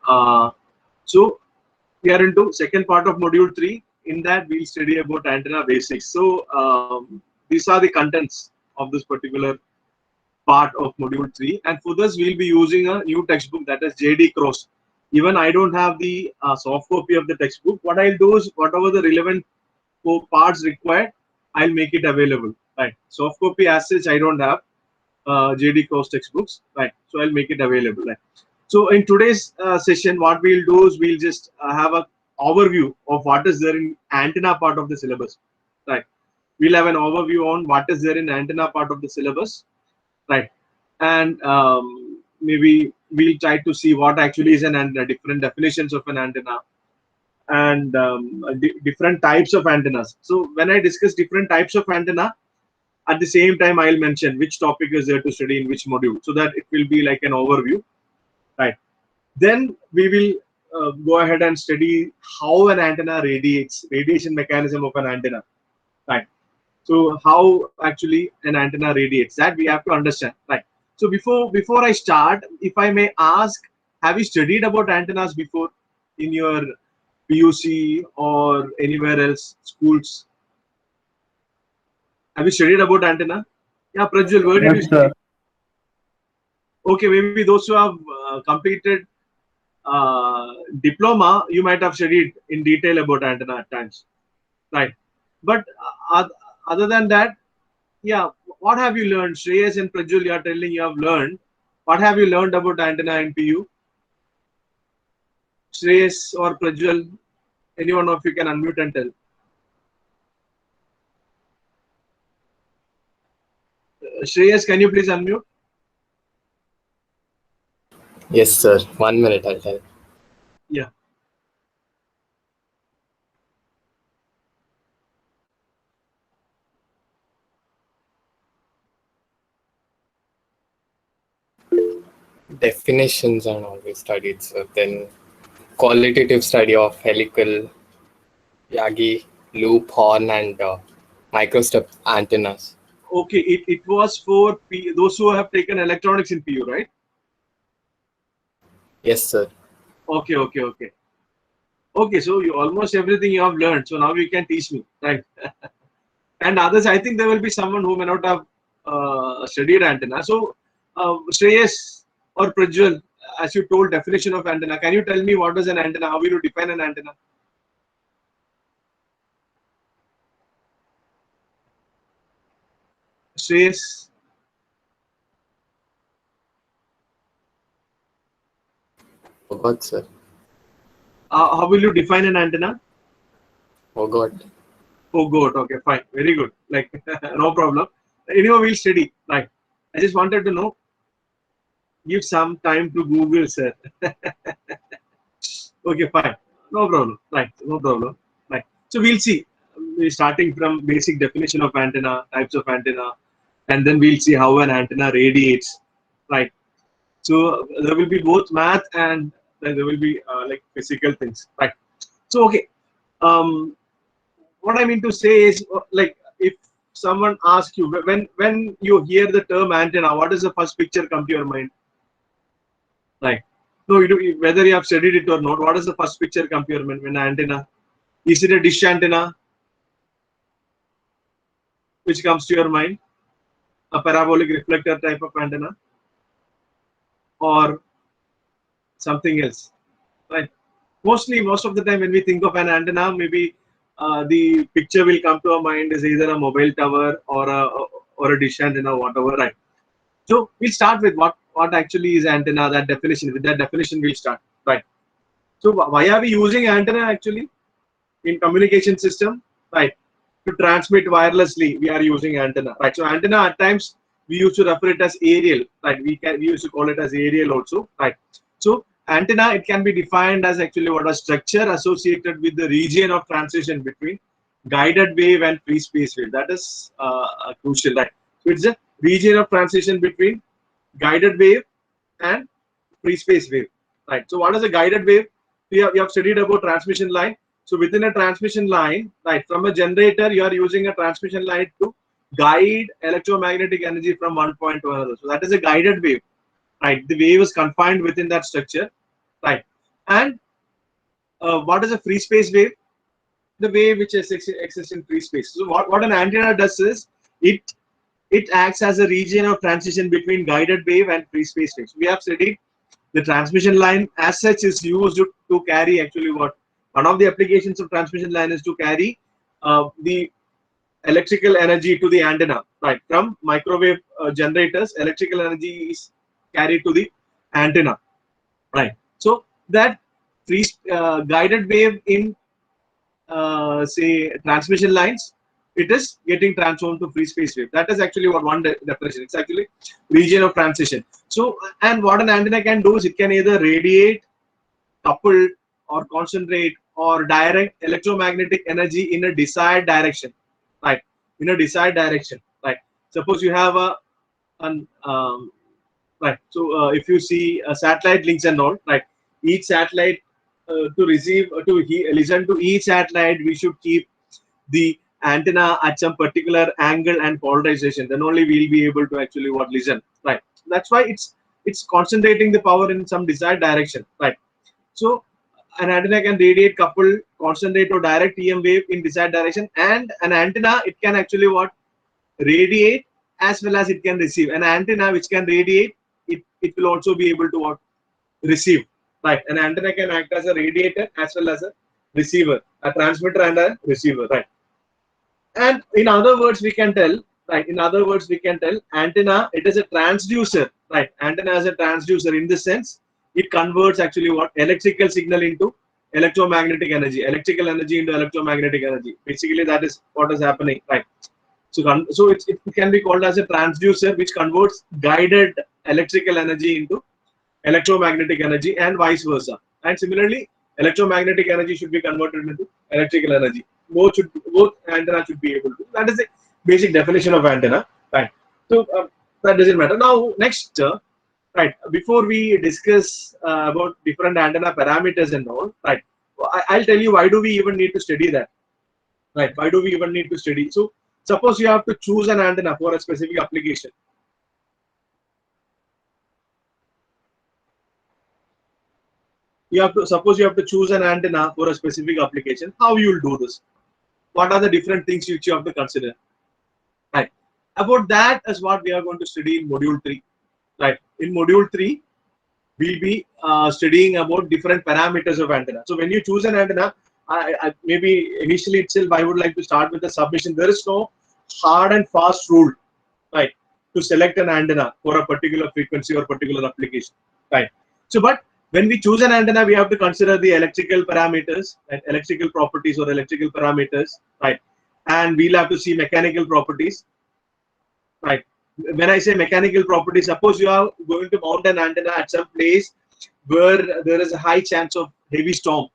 So we are into second part of module 3. In that, we'll study about antenna basics. So these are the contents of this particular part of module 3. And for this, we'll be using a new textbook, that is JD Cross. Even I don't have the soft copy of the textbook. What I'll do is, whatever the relevant parts required, I'll make it available. Right. Soft copy as such, I don't have JD Cross textbooks. Right. So I'll make it available. Right. So in today's session, what we'll do is we'll just have a overview of what is there in antenna part of the syllabus. Right. We'll have an overview on what is there in antenna part of the syllabus. Right. And maybe we'll try to see what actually is an antenna, different definitions of an antenna, and different types of antennas. So when I discuss different types of antenna, at the same time I'll mention which topic is there to study in which module, so that it will be like an overview. Right. Then we will go ahead and study how an antenna radiates, radiation mechanism of an antenna. Right. So how actually an antenna radiates, that we have to understand. Right. So before I start, if I may ask, have you studied about antennas before in your PUC or anywhere else, schools? Have you studied about antenna? Yeah, Prajwal, where did you Yes, study? sir. Okay, maybe those who have completed diploma, you might have studied in detail about antenna at times, right? But other than that, yeah, what have you learned? Shreyas and Prajwal, you are telling you have learned. What have you learned about antenna in PU? Shreyas or Prajwal, any one of you can unmute and tell. Shreyas, can you please unmute? Yes, sir. 1 minute, I'll tell. Yeah. Definitions and all we studied, sir. Then qualitative study of helical, Yagi, loop, horn, and microstep antennas. Okay, it was for those who have taken electronics in PU, right? Yes, sir. Okay, okay, okay. Okay, so you almost everything you have learned. So now you can teach me, right? And others, I think there will be someone who may not have studied antenna. So, Shreyas or Prajwal, as you told definition of antenna, can you tell me what is an antenna? How will you define an antenna? Shreyas, Forgot, sir. how will you define an antenna? Forgot. Oh, good. Okay, fine. Very good. Like, no problem. Anyway, we'll study. Right. I just wanted to know. Give some time to Google, sir. Okay, fine. No problem. Right. No problem. Right. So we'll see. We're starting from basic definition of antenna, types of antenna, and then we'll see how an antenna radiates. Right. So there will be both math and then there will be like physical things. Right. So okay. What I mean to say is like if someone asks you when you hear the term antenna, what is the first picture come to your mind? Right. No, you do, whether you have studied it or not, what is the first picture come to your mind when antenna? Is it a dish antenna which comes to your mind? A parabolic reflector type of antenna? Or something else? Right. Mostly, most of the time when we think of an antenna, maybe the picture will come to our mind is either a mobile tower or a dish antenna, whatever. Right. So we'll start with what actually is antenna. That definition. With that definition, we'll start. Right. So why are we using antenna actually in communication system? Right. To transmit wirelessly, we are using antenna. Right. So antenna at times we used to refer it as aerial. Right. We used to call it as aerial also. Right. So antenna, it can be defined as actually what a structure associated with the region of transition between guided wave and free space wave. That is crucial. Right. So it's a region of transition between guided wave and free space wave. Right. So what is a guided wave? We have studied about transmission line. So within a transmission line, right, from a generator, you are using a transmission line to guide electromagnetic energy from one point to another. So that is a guided wave. Right. The wave is confined within that structure. Right. And what is a free space wave? The wave which exists in free space. So what an antenna does is it acts as a region of transition between guided wave and free space waves. We have studied the transmission line as such is used to carry actually what one of the applications of transmission line is to carry the electrical energy to the antenna, right? From microwave generators, electrical energy is carried to the antenna, right? So that free guided wave in say transmission lines, it is getting transformed to free space wave. That is actually what one definition. It's actually region of transition. So, and what an antenna can do is it can either radiate, couple, or concentrate or direct electromagnetic energy in a desired direction, right? In a desired direction, right? Suppose you have an right. So if you see satellite links and all, right? Each satellite to receive listen to each satellite, we should keep the antenna at some particular angle and polarization. Then only we'll be able to actually what listen, right? That's why it's concentrating the power in some desired direction, right? So an antenna can radiate, couple, concentrate, or direct EM wave in desired direction, and an antenna it can actually what radiate as well as it can receive. An antenna which can radiate, it will also be able to what receive, right? An antenna can act as a radiator as well as a receiver, a transmitter and a receiver, right? And in other words, we can tell, right? In other words, we can tell antenna, it is a transducer, right? Antenna is a transducer in this sense, it converts actually what electrical signal into electromagnetic energy, electrical energy into electromagnetic energy. Basically, that is what is happening, right? So it can be called as a transducer which converts guided electrical energy into electromagnetic energy and vice versa. And similarly, electromagnetic energy should be converted into electrical energy. Both antenna should be able to. That is the basic definition of antenna, right? So that doesn't matter. Now next, right? Before we discuss about different antenna parameters and all, right? I'll tell you why do we even need to study that, right? Why do we even need to study? So suppose you have to choose an antenna for a specific application. Suppose you have to choose an antenna for a specific application. How you will do this? What are the different things which you have to consider? Right. About that is what we are going to study in module 3. Right. In module 3, we'll be studying about different parameters of antenna. So when you choose an antenna, maybe initially itself I would like to start with a submission. There is no hard and fast rule, right, to select an antenna for a particular frequency or particular application, right? So, but when we choose an antenna, we have to consider the electrical parameters, right? Electrical properties or electrical parameters, right? And we'll have to see mechanical properties, right? When I say mechanical properties, suppose you are going to mount an antenna at some place where there is a high chance of heavy storm,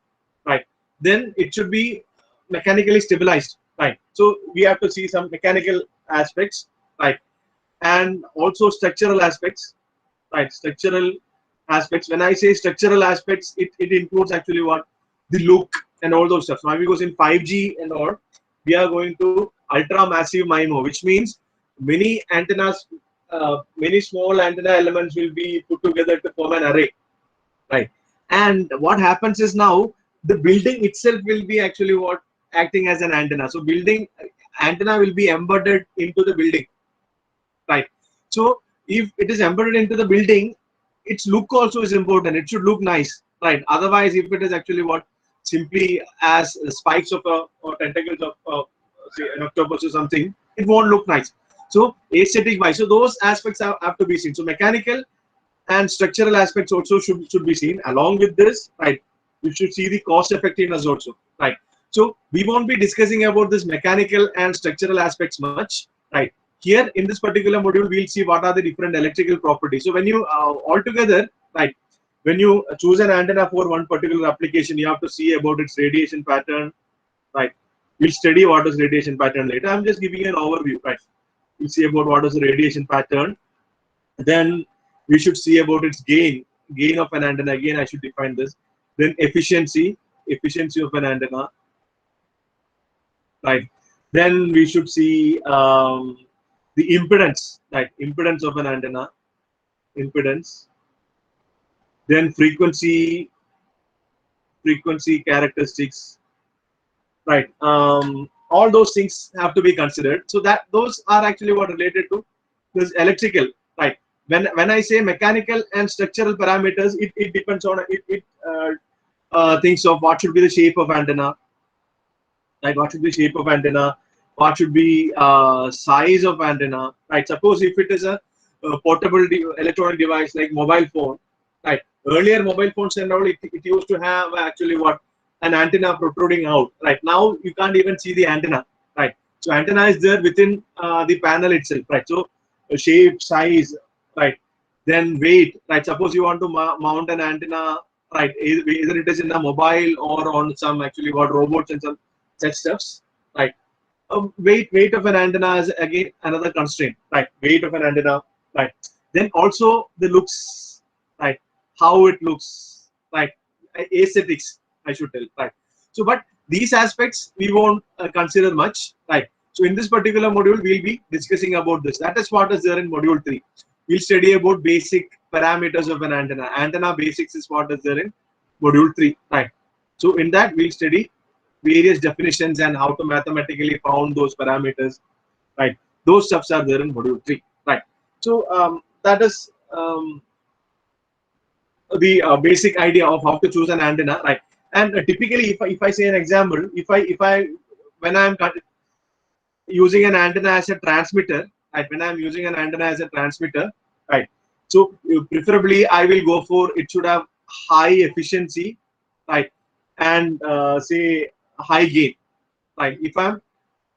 right? Then it should be mechanically stabilized, right? So we have to see some mechanical aspects, right? And also structural aspects, right? Structural aspects. When I say structural aspects, it includes actually what the look and all those stuff. Now because in 5G and all, we are going to ultra massive MIMO, which means many antennas, many small antenna elements will be put together to form an array, right? And what happens is now the building itself will be actually what acting as an antenna. So building antenna will be embedded into the building, right? So if it is embedded into the building, its look also is important. It should look nice, right? Otherwise, if it is actually what simply as spikes of or tentacles of say an octopus or something, it won't look nice. So aesthetic wise, so those aspects have to be seen. So mechanical and structural aspects also should be seen. Along with this, right, you should see the cost effectiveness also, right? So we won't be discussing about this mechanical and structural aspects much, right? Here in this particular module, we'll see what are the different electrical properties. So when you altogether, right, when you choose an antenna for one particular application, you have to see about its radiation pattern, right? We'll study what is radiation pattern later. I'm just giving you an overview, right? We'll see about what is the radiation pattern. Then we should see about its gain of an antenna. Again, I should define this. Then efficiency of an antenna, right? Then we should see the impedance, right? Impedance of an antenna, impedance. Then frequency frequency characteristics, right? All those things have to be considered. So that those are actually what related to this electrical, right? When I say mechanical and structural parameters, it depends on thinks of what should be the shape of antenna, right? What should be shape of antenna? What should be size of antenna, right? Suppose if it is a portable electronic device like mobile phone, right? Earlier mobile phones and all, it used to have actually what an antenna protruding out, right? Now you can't even see the antenna, right? So antenna is there within the panel itself, right? So shape, size, right? Then weight, right? Suppose you want to mount an antenna, right? Either it is in a mobile or on some actually what robots and some such stuffs, right? Weight of an antenna is again another constraint, right? Weight of an antenna, right? Then also the looks, right? How it looks, right? Aesthetics, I should tell, right? So, but these aspects we won't consider much, right? So, in this particular module, we'll be discussing about this. That is what is there in module 3. We'll study about basic parameters of an antenna. Antenna basics is what is there in module 3, right? So, in that we'll study various definitions and how to mathematically found those parameters, right? Those stuffs are there in module 3, right? So that is the basic idea of how to choose an antenna, right? And typically, if I say an example, if I when I'm using an antenna as a transmitter, right? When I'm using an antenna as a transmitter, right? So preferably, I will go for it should have high efficiency, right? And say high gain, right? If I'm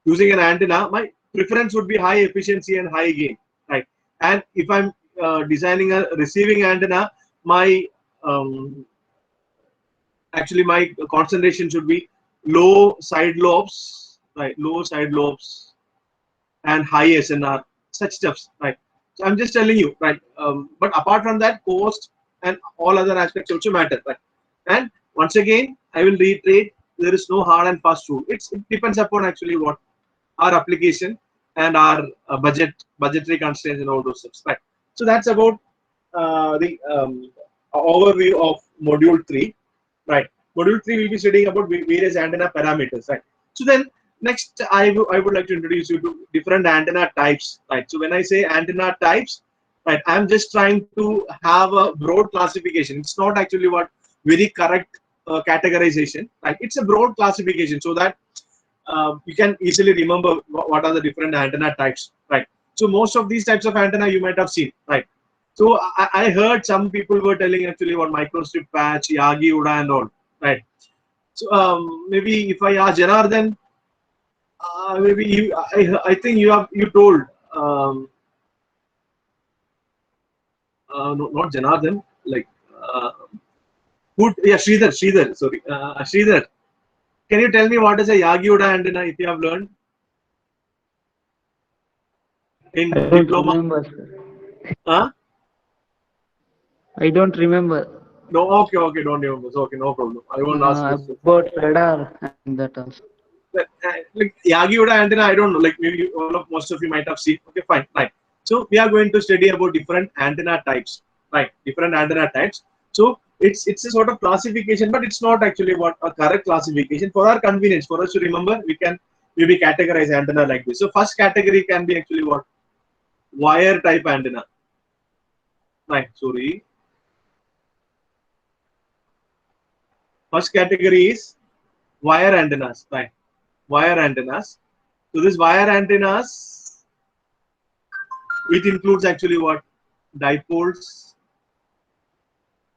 using an antenna, my preference would be high efficiency and high gain, right? And if I'm designing a receiving antenna, my actually my concentration should be low side lobes, right? Low side lobes and high SNR, such stuffs, right? So I'm just telling you, right? But apart from that, cost and all other aspects also matter, right? And once again, I will reiterate, there is no hard and fast rule. It depends upon actually what our application and our budgetary constraints and all those stuff, right? So that's about the overview of module 3, right? Module 3 will be studying about various antenna parameters, right? So then next I would like to introduce you to different antenna types, right? So when I say antenna types, right, I'm just trying to have a broad classification. It's not actually what very correct categorization, right? It's a broad classification so that you can easily remember what are the different antenna types, right? So most of these types of antenna you might have seen, right? So I heard some people were telling actually what microstrip patch, Yagi, Uda and all, right? So maybe if I ask Janardhan, maybe I think you told no, not Janardhan, like yeah, Sridhar, sorry, Sridhar. Can you tell me what is a Yagi Uda antenna if you have learned in I don't diploma? remember, sir. Huh? I don't remember. No, okay, don't remember. So, okay, no problem. I won't ask questions. About radar and that also. Like Yagi Uda antenna, I don't know. Like maybe most of you might have seen. Okay, fine, right. So we are going to study about different antenna types, right? Different antenna types. So it's a sort of classification, but it's not actually what a correct classification. For our convenience, for us to remember, we can maybe categorize antenna like this. So first category can be actually what? Wire type antenna. Right, sorry. First category is wire antennas, right? Wire antennas. So this wire antennas, it includes actually what? Dipoles.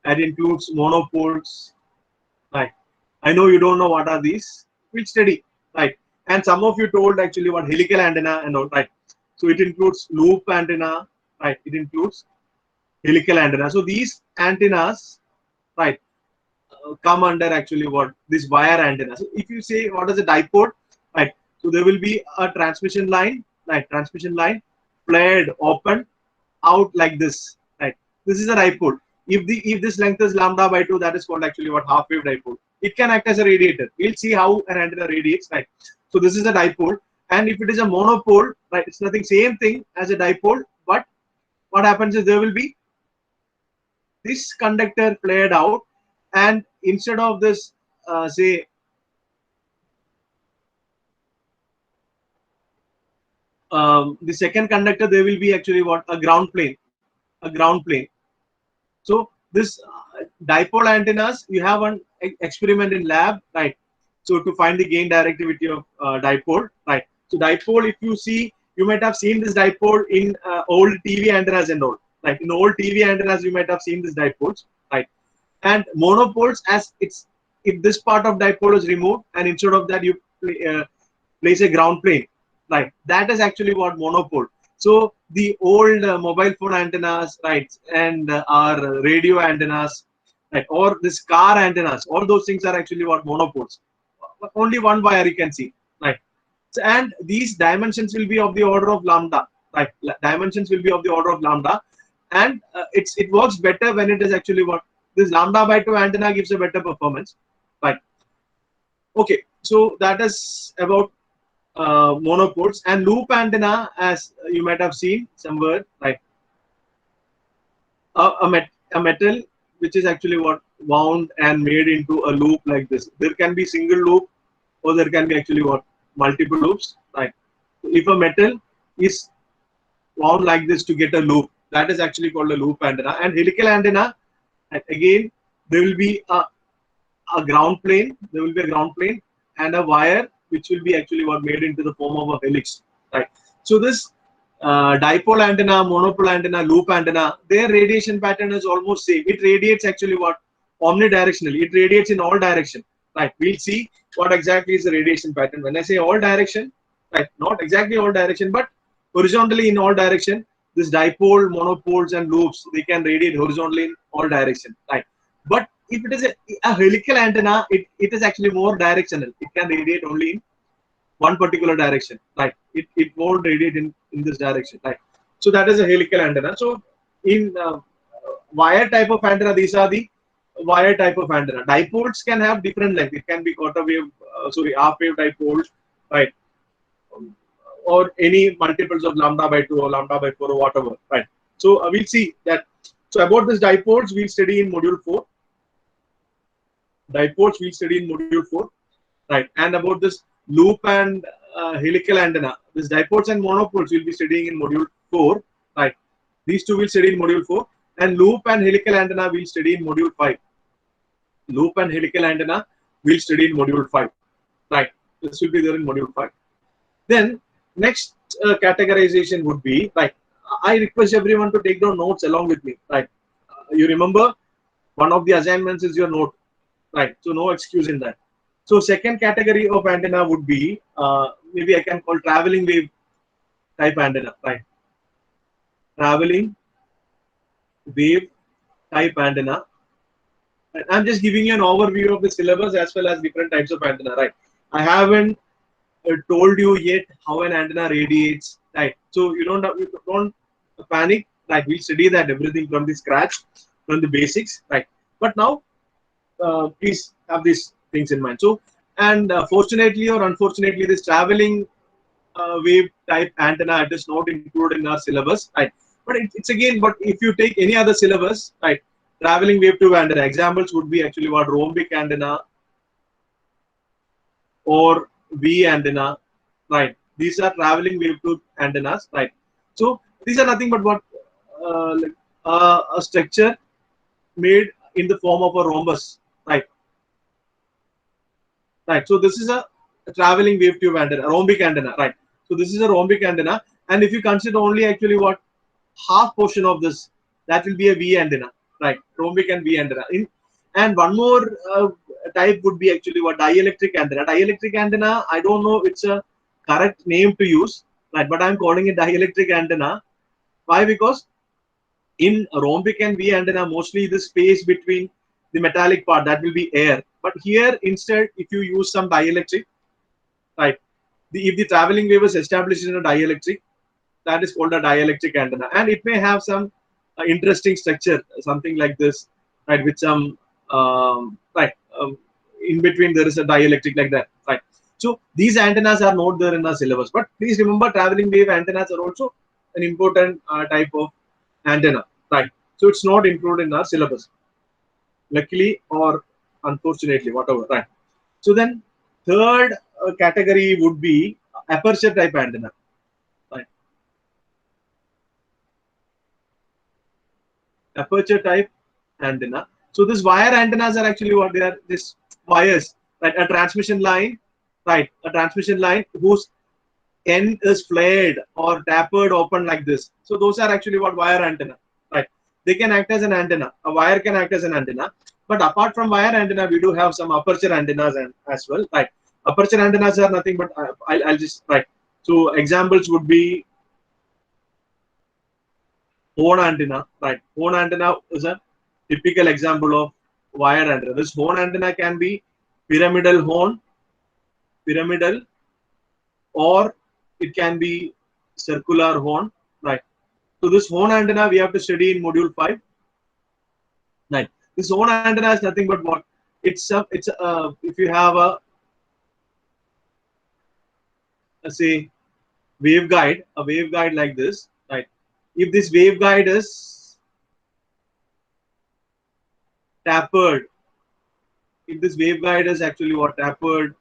It includes monopoles, right? I know you don't know what are these. We'll study, right? And some of you told actually what helical antenna and all, right? So it includes loop antenna, right? It includes helical antenna. So these antennas, right, come under actually what? This wire antenna. So if you say what is a dipole, right? So there will be a transmission line, right? Transmission line flared open out like this, right? This is a dipole. If this length is lambda by 2, that is called actually what? Half wave dipole. It can act as a radiator. We'll see how an antenna radiates, right? So this is a dipole, and if it is a monopole, right, it's nothing, same thing as a dipole, but what happens is there will be this conductor flared out, and instead of this say the second conductor, there will be actually what, a ground plane, So this dipole antennas, you have one experiment in lab, right? So to find the gain directivity of dipole, right? So dipole, if you see, you might have seen this dipole in old TV antennas and all, right? In old TV antennas, you might have seen this dipoles, right? And monopoles, as it's, if this part of dipole is removed and instead of that you place a ground plane, right? That is actually what monopole. So the old mobile phone antennas, right, and our radio antennas, right, or this car antennas, all those things are actually what, monopoles. Only one wire you can see, right? So, and these dimensions will be of the order of lambda, right? Dimensions will be of the order of lambda, and it works better when it is actually what, this lambda by 2 antenna gives a better performance, right? Okay, so that is about monopoles. And loop antenna, as you might have seen somewhere, right? A metal which is actually what, wound and made into a loop like this. There can be single loop, or there can be actually what, multiple loops, right? If a metal is wound like this to get a loop, that is actually called a loop antenna. And helical antenna, again, there will be a ground plane, and a wire which will be actually what, made into the form of a helix, right? So this dipole antenna, monopole antenna, loop antenna, their radiation pattern is almost same. It radiates actually what, omnidirectionally. It radiates in all direction, right? We'll see what exactly is the radiation pattern. When I say all direction, right, not exactly all direction, but horizontally in all direction. This dipole, monopoles, and loops, they can radiate horizontally in all direction, right? But if it is a helical antenna, it is actually more directional. It can radiate only in one particular direction, right? It won't radiate in this direction, right? So that is a helical antenna. So in wire type of antenna, these are the wire type of antenna. Dipoles can have different length. It can be quarter wave, half wave dipoles, right? Or any multiples of lambda by 2 or lambda by 4 or whatever, right? So we'll see that. So about this dipoles, we'll study in module 4. Dipoles we'll study in module 4, right? And about this loop and helical antenna, this dipoles and monopoles we'll be studying in module 4, right? These two we'll study in module 4, and loop and helical antenna we'll study in module 5. Loop and helical antenna we'll study in module 5, right? This will be there in module 5. Then next categorization would be, right? I request everyone to take down notes along with me, right? You remember, one of the assignments is your note, right? So no excuse in that. So second category of antenna would be, maybe I can call traveling wave type antenna, right? Traveling wave type antenna. And I'm just giving you an overview of the syllabus as well as different types of antenna, right? I haven't told you yet how an antenna radiates, right? So you don't panic, right? We'll study that everything from the scratch, from the basics, right? But now, please have these things in mind. So, and fortunately or unfortunately, this traveling wave type antenna, it is not included in our syllabus, right? But it's again, but if you take any other syllabus, right? Traveling wave tube antenna examples would be actually what, rhombic antenna or V antenna, right? These are traveling wave tube antennas, right? So these are nothing but what, a structure made in the form of a rhombus, right? Right. So this is a traveling wave tube antenna, rhombic antenna, right? So this is a rhombic antenna, and if you consider only actually what, half portion of this, that will be a V antenna, right? Rhombic and V antenna. And one more type would be actually what, dielectric antenna. Dielectric antenna, I don't know it's a correct name to use, right? But I'm calling it dielectric antenna. Why? Because in rhombic and V antenna, mostly the space between the metallic part, that will be air. But here instead, if you use some dielectric, right? If the traveling wave is established in a dielectric, that is called a dielectric antenna, and it may have some interesting structure, something like this, right? With some in between there is a dielectric like that, right? So these antennas are not there in our syllabus, but please remember, traveling wave antennas are also an important type of antenna, right? So it's not included in our syllabus, luckily or unfortunately, whatever, right? So then third category would be aperture type antenna. Right. Aperture type antenna. So this wire antennas are actually what they are, this wires, right? A transmission line, right? A transmission line whose end is flared or tapered open like this. So those are actually what wire antenna, right? They can act as an antenna. A wire can act as an antenna. But apart from wire antenna, we do have some aperture antennas as well, right? Aperture antennas are nothing but I'll just right. So examples would be horn antenna, right? Horn antenna is a typical example of wire antenna. This horn antenna can be pyramidal horn, pyramidal, or it can be circular horn, right? So this horn antenna we have to study in module 5. Right. This horn antenna is nothing but what? It's if you have a say waveguide, a waveguide like this, right? If this waveguide is tapered, if this waveguide is actually what tapered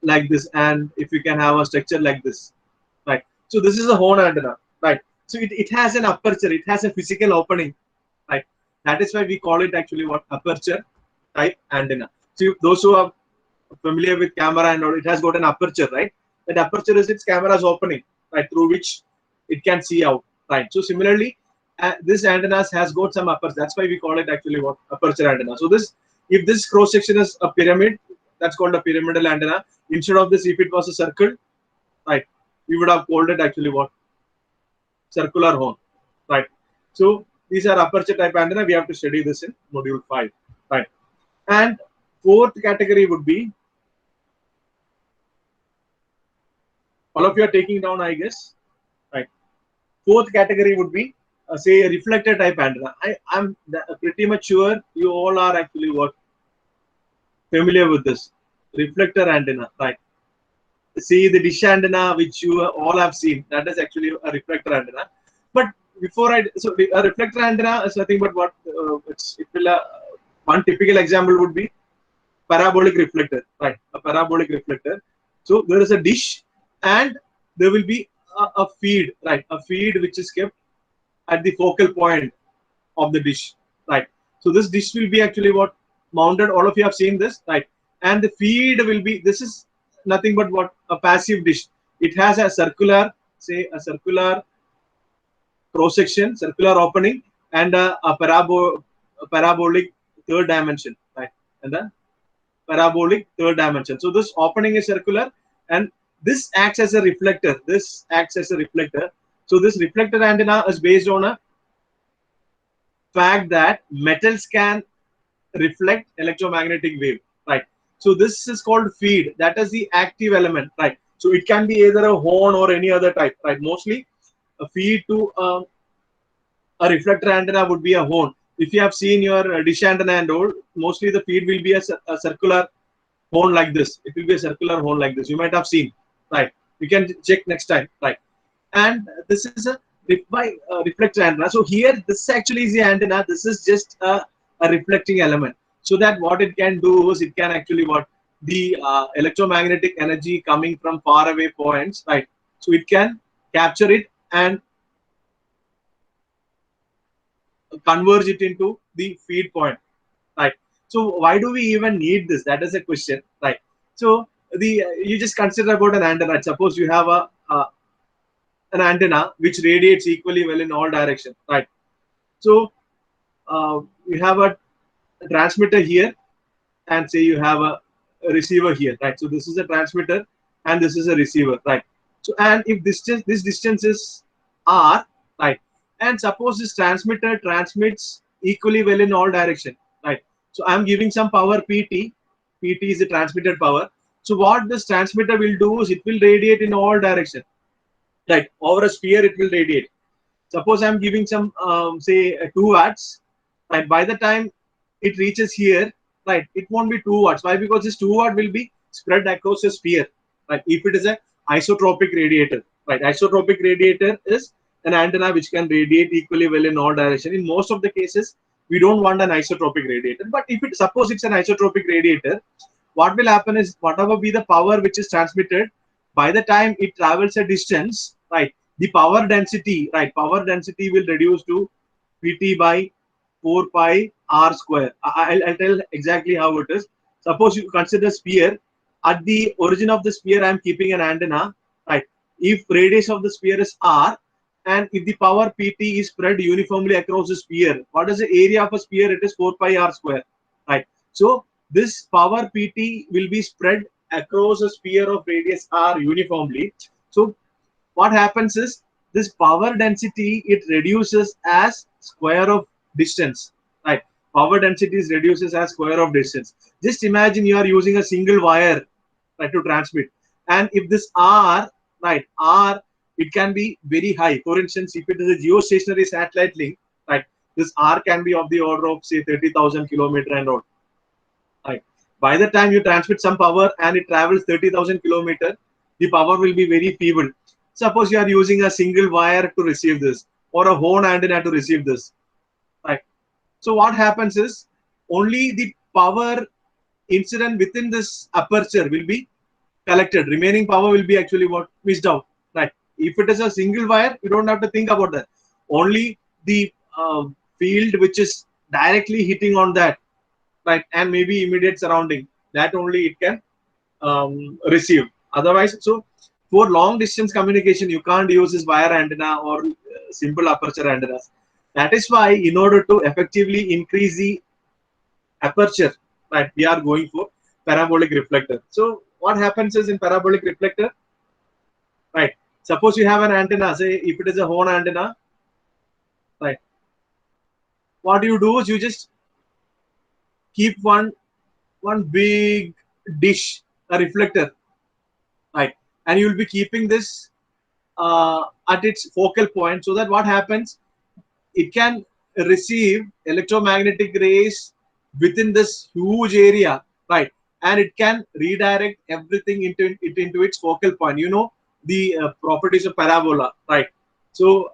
like this, and if you can have a structure like this, right? So this is a horn antenna, right? So it has an aperture, it has a physical opening, right? That is why we call it actually what? Aperture type antenna. So those who are familiar with camera and all, it has got an aperture, right? That aperture is its camera's opening, right? Through which it can see out, right? So similarly, this antenna has got some aperture. That's why we call it actually what? Aperture antenna. So this, if this cross section is a pyramid, that's called a pyramidal antenna. Instead of this, if it was a circle, right, we would have called it actually what? Circular horn, right? So these are aperture type antenna. We have to study this in module 5, right? And fourth category would be, all of you are taking down, I guess, right? Fourth category would be say a reflector type antenna. I'm pretty much sure you all are actually what? Familiar with this reflector antenna, right? See the dish antenna which you all have seen, that is actually a reflector antenna. But before so a reflector antenna is nothing but what? One typical example would be parabolic reflector, right? A parabolic reflector. So there is a dish and there will be a feed, right? A feed which is kept at the focal point of the dish, right? So this dish will be actually what? Mounted. All of you have seen this, right? And the feed will be, this is nothing but what? A passive dish. It has a circular, say a circular cross section, circular opening, and a parabolic third dimension, right? And the parabolic third dimension. So this opening is circular, and this acts as a reflector. This acts as a reflector. So this reflector antenna is based on a fact that metals can reflect electromagnetic wave, right? So this is called feed. That is the active element, right? So it can be either a horn or any other type, right? Mostly a feed to a reflector antenna would be a horn. If you have seen your dish antenna and all, mostly the feed will be a circular horn like this. It will be a circular horn like this. You might have seen, right? You can check next time, right? And this is a reflector antenna. So here, this actually is the antenna. This is just a reflecting element. So that what it can do is it can actually what? The electromagnetic energy coming from far away points, right? So it can capture it and converge it into the feed point, right? So why do we even need this? That is a question, right? So the you just consider about an antenna. Suppose you have an antenna which radiates equally well in all directions, right? So you have a transmitter here, and say you have a receiver here, right? So this is a transmitter and this is a receiver, right? So and if this distance is r, right? And suppose this transmitter transmits equally well in all directions, right? So I'm giving some power PT. PT is the transmitted power. So what this transmitter will do is it will radiate in all directions, right? Over a sphere it will radiate. Suppose I'm giving some say 2 watts, right? By the time it reaches here, right, it won't be 2 watts. Why? Because this 2 watt will be spread across a sphere, right? If it is a isotropic radiator, right? Isotropic radiator is an antenna which can radiate equally well in all directions. In most of the cases, we don't want an isotropic radiator. But if it suppose it's an isotropic radiator, what will happen is whatever be the power which is transmitted, by the time it travels a distance, right, the power density, right, power density will reduce to Pt by 4 pi r square. I'll tell exactly how it is. Suppose you consider sphere. At the origin of the sphere, I'm keeping an antenna, right? If radius of the sphere is r, and if the power Pt is spread uniformly across the sphere, what is the area of a sphere? It is 4 pi r square, right? So this power Pt will be spread across a sphere of radius r uniformly. So what happens is this power density, it reduces as square of distance, right? Power density is reduces as square of distance. Just imagine you are using a single wire, right, to transmit, and if this r, right, r, it can be very high. For instance, if it is a geostationary satellite link, right, this r can be of the order of say 30,000 kilometer and all, right? By the time you transmit some power and it travels 30,000 kilometer, the power will be very feeble. Suppose you are using a single wire to receive this, or a horn antenna to receive this, right? So what happens is only the power incident within this aperture will be collected. Remaining power will be actually what missed out, right? If it is a single wire, you don't have to think about that. Only the field which is directly hitting on that, right, and maybe immediate surrounding, that only it can receive. Otherwise, so for long distance communication, you can't use this wire antenna or simple aperture antennas. That is why, in order to effectively increase the aperture, right, we are going for parabolic reflector. So what happens is in parabolic reflector, right, suppose you have an antenna, say if it is a horn antenna, right, what you do is you just keep one big dish, a reflector, right, and you will be keeping this at its focal point, so that what happens, it can receive electromagnetic rays within this huge area, right, and it can redirect everything into its focal point. You know the properties of parabola, right? So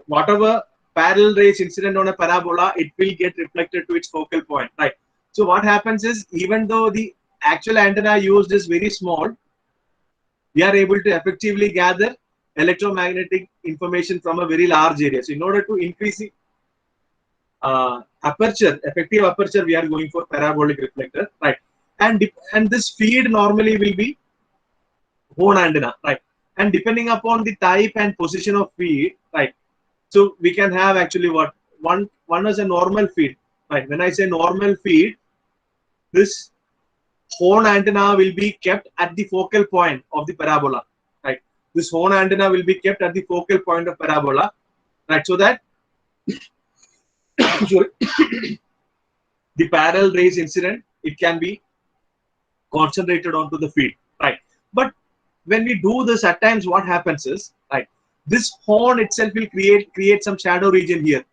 whatever parallel rays incident on a parabola, it will get reflected to its focal point, right? So what happens is, even though the actual antenna used is very small, we are able to effectively gather electromagnetic information from a very large area. So in order to increase the aperture, effective aperture, we are going for parabolic reflector, right? And this feed normally will be horn antenna, right? And depending upon the type and position of feed, right? So we can have actually what one is a normal feed, right? When I say normal feed, this horn antenna will be kept at the focal point of the parabola, right? This horn antenna will be kept at the focal point of parabola, right? So that sorry, the parallel rays incident, it can be concentrated onto the feed, right? But when we do this, at times what happens is, right, this horn itself will create some shadow region here.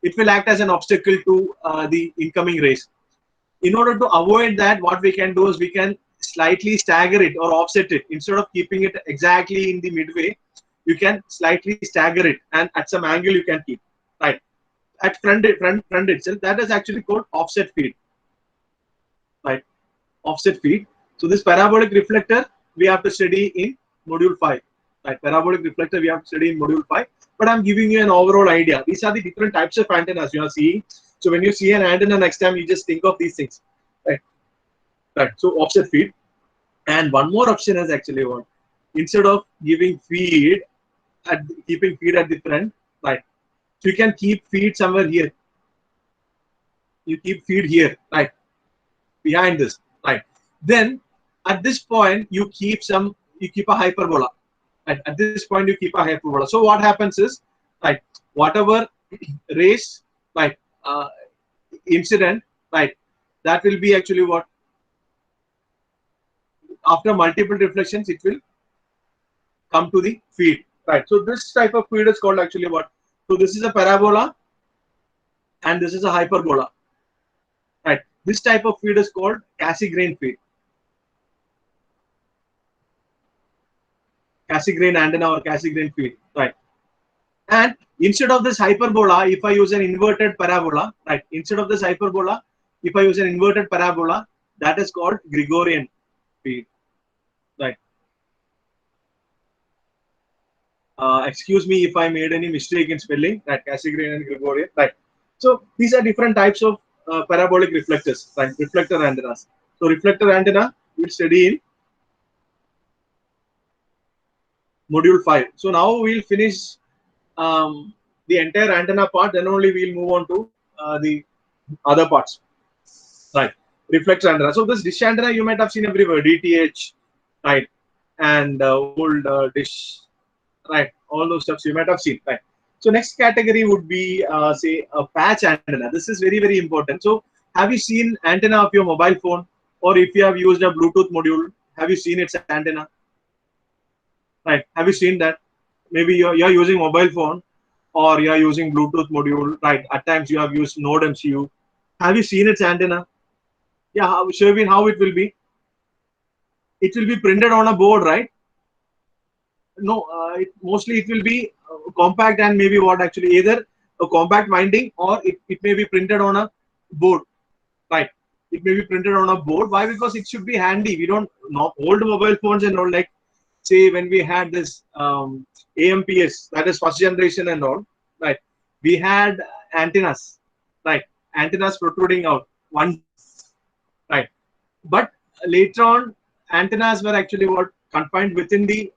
It will act as an obstacle to the incoming rays. In order to avoid that, what we can do is we can slightly stagger it or offset it. Instead of keeping it exactly in the midway, you can slightly stagger it, and at some angle you can keep, right, at front itself. That is actually called offset feed, right? Offset feed. So this parabolic reflector we have to study in module 5, right? Parabolic reflector we have to study in module 5, but I'm giving you an overall idea. These are the different types of antennas you are seeing. So when you see an antenna next time, you just think of these things, right? Right. So offset feed. And one more option is actually what, instead of giving feed keeping feed at the front, right? So you can keep feed somewhere here. You keep feed here, right? Behind this, right? Then at this point you keep a hyperbola. At this point you keep a hyperbola. So what happens is, right, whatever rays, right, incident, right, that will be actually what, after multiple reflections it will come to the feed, right? So this type of feed is called actually what? So this is a parabola and this is a hyperbola, right? This type of feed is called Cassegrain feed. Cassegrain antenna or Cassegrain feed, right? And Instead of this hyperbola, if I use an inverted parabola, right? Instead of this hyperbola, if I use an inverted parabola, that is called Gregorian field, right? Excuse me if I made any mistake in spelling, right? Cassegrain and Gregorian, right? So these are different types of parabolic reflectors, right? Reflector antennas. So reflector antenna we'll study in module 5. So now we'll finish the entire antenna part, then only we'll move on to the other parts, right? Reflector antenna. So this dish antenna you might have seen everywhere, DTH, right? And old dish, right? All those stuffs you might have seen, right? So next category would be say a patch antenna. This is very, very important. So have you seen antenna of your mobile phone, or if you have used a Bluetooth module, have you seen its antenna? Right? Have you seen that? Maybe you're using mobile phone or you're using Bluetooth module, right? At times you have used Node MCU. Have you seen its antenna? Yeah, Sherwin, how it will be? It will be printed on a board, right? No, mostly it will be compact and maybe what actually either a compact winding or it may be printed on a board, right? It may be printed on a board. Why? Because it should be handy. We don't know old mobile phones and all, like say when we had this AMPS, that is first generation and all, right? We had antennas, right? Antennas protruding out one, right? But later on, antennas were actually what confined within the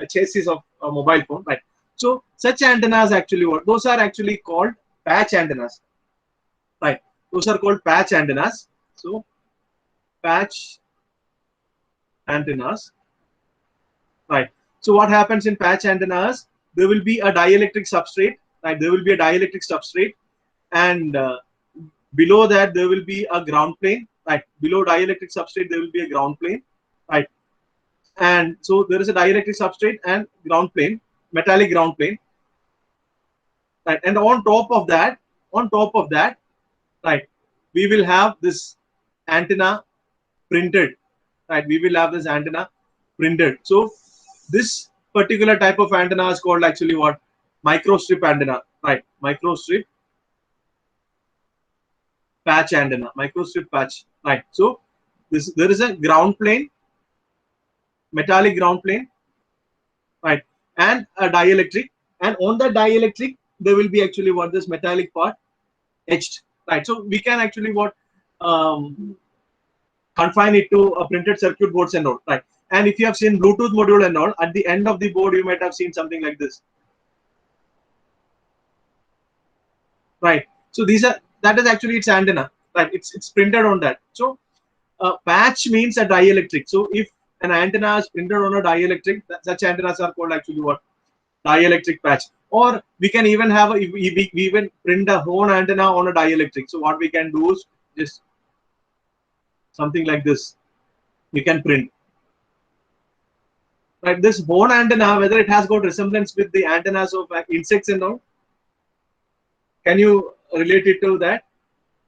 chassis of a mobile phone, right? So such antennas actually what those are actually called patch antennas, right? Those are called patch antennas. So patch antennas, right? So what happens in patch antennas? There will be a dielectric substrate, right? There will be a dielectric substrate, and below that there will be a ground plane, right? Below dielectric substrate there will be a ground plane, right? And so there is a dielectric substrate and ground plane, metallic ground plane, right? And on top of that, right, we will have this antenna printed, right? We will have this antenna printed. So this particular type of antenna is called actually what? Microstrip antenna, right? Microstrip patch antenna, microstrip patch, right? So this there is a ground plane, metallic ground plane, right, and a dielectric, and on the dielectric there will be actually what this metallic part etched, right? So we can actually what confine it to a printed circuit boards and all, right? And if you have seen Bluetooth module and all, at the end of the board you might have seen something like this, right? So these are that is actually its antenna, right? It's printed on that. So patch means a dielectric. So if an antenna is printed on a dielectric, such antennas are called actually what? Dielectric patch. Or we can even have we even print a horn antenna on a dielectric. So what we can do is just something like this. We can print. Right, this horn antenna, whether it has got resemblance with the antennas of insects and all, can you relate it to that?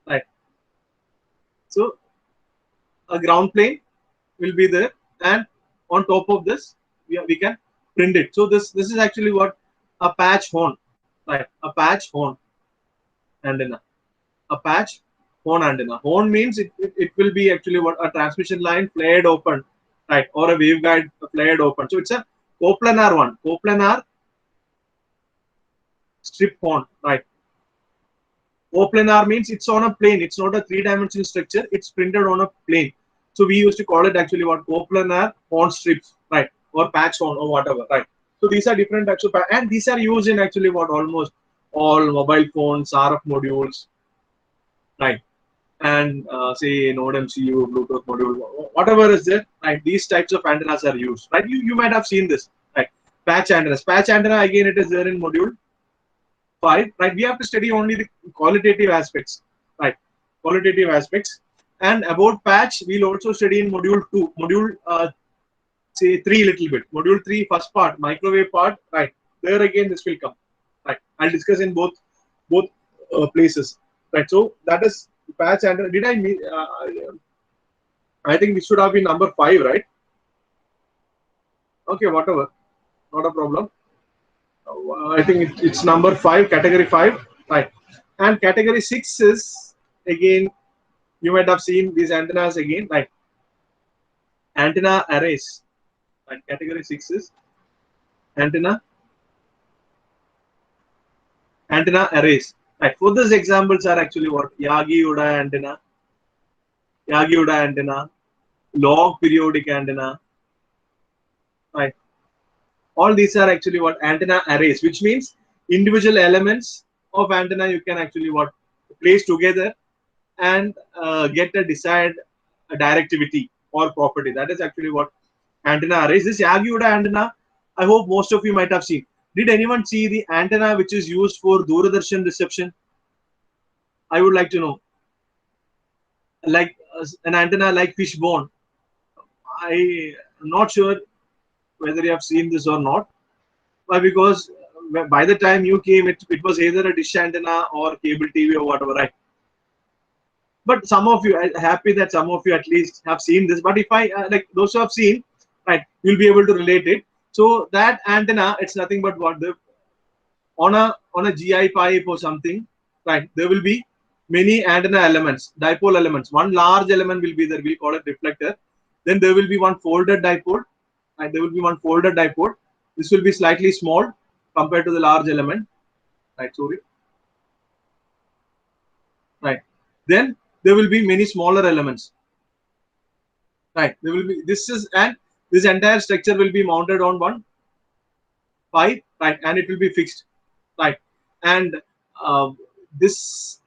Right. So a ground plane will be there, and on top of this, we can print it. So this is actually what a patch horn, right? A patch horn antenna, a patch horn antenna. Horn means it will be actually what a transmission line flared open, right, or a waveguide flared open. So it's a coplanar one, coplanar strip horn, right? Coplanar means it's on a plane. It's not a three-dimensional structure. It's printed on a plane. So we used to call it actually what? Coplanar horn strips, right? Or patch horn or whatever, right? So these are different types of, and these are used in actually what? Almost all mobile phones, RF modules, right? And say Node MCU, Bluetooth module, whatever is there, right? These types of antennas are used, right? You might have seen this, right? Patch antennas. Patch antenna, again, it is there in module 5, right? We have to study only the qualitative aspects, right? Qualitative aspects. And about patch, we'll also study in module 2, module say 3 little bit. Module 3, first part, microwave part, right? There again, this will come, right? I'll discuss in both places, right? So that is patch antenna. Did I mean? I think this should have been number 5, right? Okay, whatever, not a problem. I think it's number 5, category 5, right? And category 6 is again, you might have seen these antennas again, right? Antenna arrays, right? Category 6 is antenna arrays, right? For these examples are actually what? Yagi-Uda antenna, log periodic antenna, right? All these are actually what? Antenna arrays, which means individual elements of antenna you can actually what? Place together and get a desired directivity or property. That is actually what antenna arrays. This Yagi-Uda antenna, I hope most of you might have seen. Did anyone see the antenna which is used for Doordarshan reception? I would like to know. Like an antenna like fishbone. I am not sure whether you have seen this or not. Why? Because by the time you came, it was either a dish antenna or cable TV or whatever, right? But some of you, I'm happy that some of you at least have seen this. But if I like those who have seen, right, you'll be able to relate it. So that antenna, it's nothing but what the on a GI pipe or something, right? There will be many antenna elements, dipole elements. One large element will be there. We call it reflector. Then there will be one folded dipole, and there will be one folded dipole. This will be slightly small compared to the large element, right? Sorry, right. Then there will be many smaller elements, right? There will be this entire structure will be mounted on one pipe, right? And it will be fixed, right? And this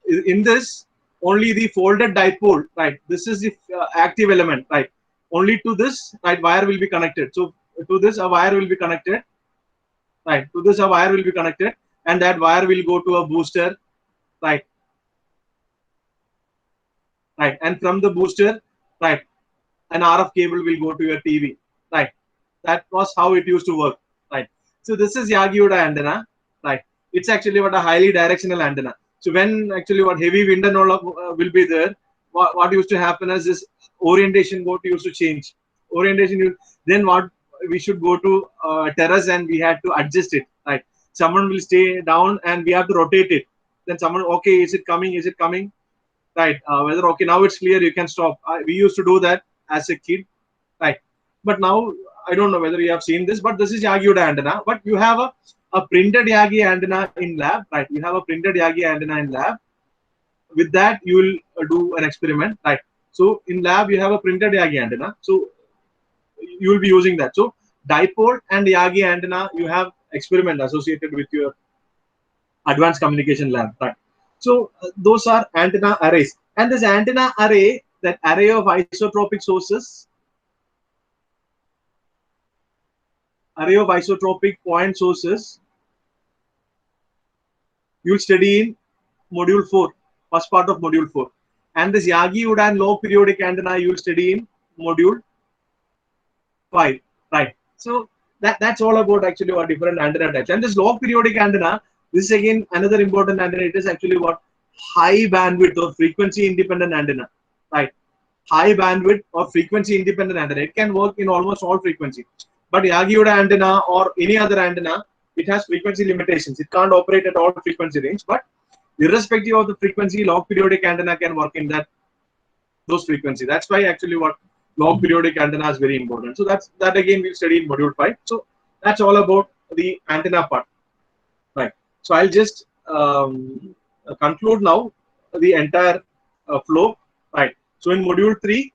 in this only the folded dipole, right? This is the active element, right? Only to this, right, wire will be connected. So to this a wire will be connected, right? To this a wire will be connected, and that wire will go to a booster, right? Right, and from the booster, right, an RF cable will go to your TV, right? That was how it used to work, right? So this is Yagi-Uda antenna, right? It's actually what a highly directional antenna. So when actually what heavy wind and all will be there, what used to happen is this orientation used to change. Then what we should go to terrace and we had to adjust it, right? Someone will stay down and we have to rotate it. Then someone, okay, is it coming? Is it coming? Right? Whether okay, now it's clear, you can stop. We used to do that as a kid, right? But now I don't know whether you have seen this, but this is Yagi-Uda antenna. But you have a printed Yagi antenna in lab, right? You have a printed Yagi antenna in lab. With that, you will do an experiment, right? So in lab, you have a printed Yagi antenna. So you will be using that. So dipole and Yagi antenna, you have experiment associated with your advanced communication lab, right? So those are antenna arrays, and this antenna array, that array of isotropic sources, array of isotropic point sources, you'll study in module 4, first part of module 4, and this Yagi-Uda and low periodic antenna you'll study in module 5, right? So that's all about actually what different antenna types. And this low periodic antenna, this is again another important antenna. It is actually what high bandwidth or frequency independent antenna, right? High bandwidth or frequency independent antenna. It can work in almost all frequency. But Yagi-Uda antenna or any other antenna, it has frequency limitations. It can't operate at all frequency range. But irrespective of the frequency, log periodic antenna can work in those frequency. That's why actually what log periodic antenna is very important. So that again we'll study in module 5. So that's all about the antenna part, right? So I'll just conclude now the entire flow, right? So in module 3,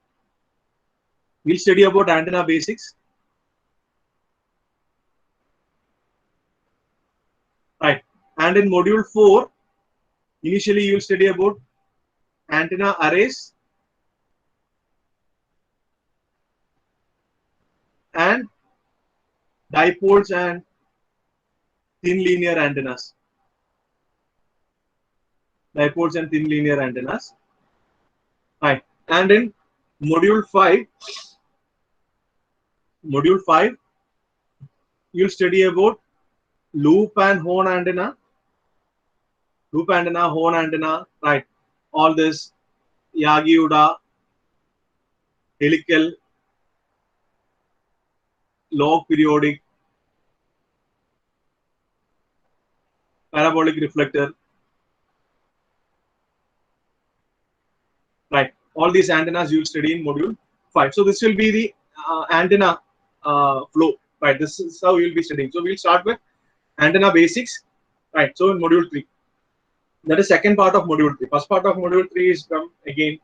we'll study about antenna basics, right? And in module 4, initially you'll study about antenna arrays and dipoles and thin linear antennas. Dipoles and thin linear antennas. Right. And in module 5, you'll study about loop and horn antenna. Loop antenna, horn antenna, right? All this Yagi-Uda, helical, log periodic, parabolic reflector, right? All these antennas you'll study in module 5. So this will be the antenna flow, right? This is how you'll be studying. So we'll start with antenna basics, right? So in module 3, that is second part of module 3. First part of module 3 is from again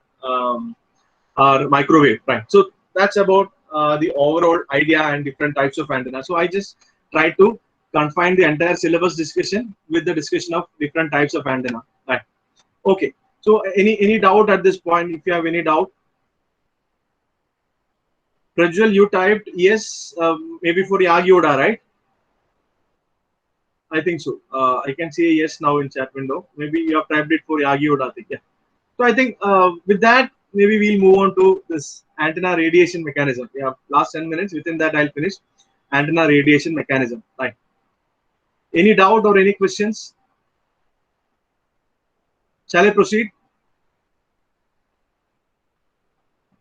our microwave, right? So that's about the overall idea and different types of antenna. So I just try to confine the entire syllabus discussion with the discussion of different types of antenna, right? Okay. So any doubt at this point? If you have any doubt, Prajwal, you typed yes, maybe for Yagi Oda, right? I think so. I can see a yes now in chat window. Maybe you have typed it for Yagi Oda, I think. Yeah. So I think with that, maybe we'll move on to this antenna radiation mechanism. We have last 10 minutes. Within that, I'll finish antenna radiation mechanism. Right. Any doubt or any questions? Shall I proceed?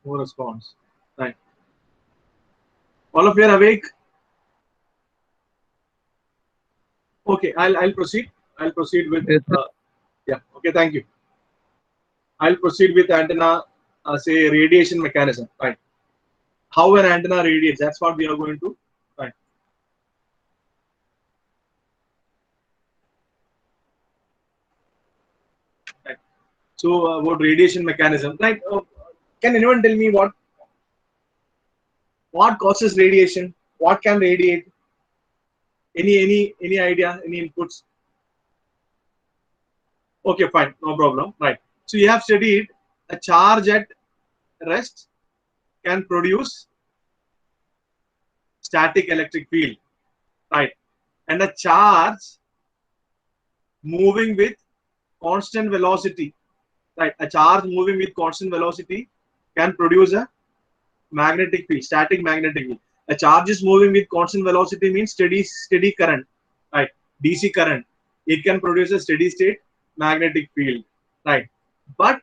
No response. Right. All of you are awake? Okay, I'll proceed. I'll proceed with Yes, sir. yeah. Okay, thank you. I'll proceed with antenna, say radiation mechanism. Right. How an antenna radiates. That's what we are going to. Right. Right. So about radiation mechanism. Right. Can anyone tell me what causes radiation? What can radiate? Any idea? Any inputs? Okay, fine, no problem. Right. So you have studied a charge at rest can produce static electric field, right? And a charge moving with constant velocity, right? A charge moving with constant velocity can produce a magnetic field, static magnetic field. A charge is moving with constant velocity means steady current, right? DC current. It can produce a steady state magnetic field, right? But